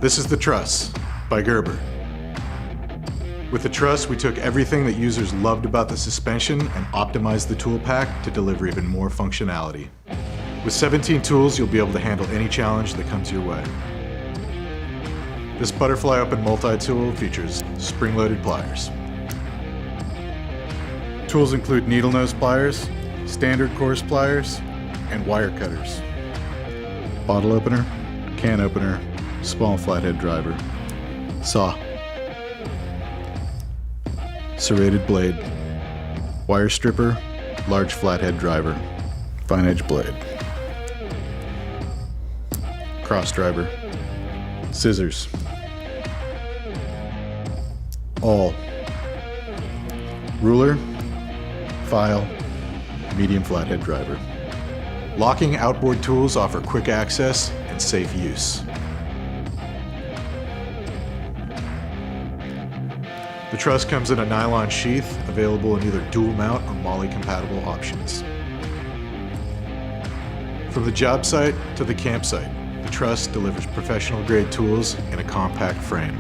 This is the Truss by Gerber. With the Truss, we took everything that users loved about the suspension and optimized the tool pack to deliver even more functionality. With 17 tools, you'll be able to handle any challenge that comes your way. This butterfly open multi-tool features spring-loaded pliers. Tools include needle nose pliers, standard coarse pliers, and wire cutters. Bottle opener, can opener, small flathead driver, saw, serrated blade, wire stripper, large flathead driver, fine edge blade, cross driver, scissors, awl, ruler, file, medium flathead driver. Locking outboard tools offer quick access and safe use. The Truss comes in a nylon sheath, available in either dual mount or MOLLE compatible options. From the job site to the campsite, the Truss delivers professional grade tools in a compact frame.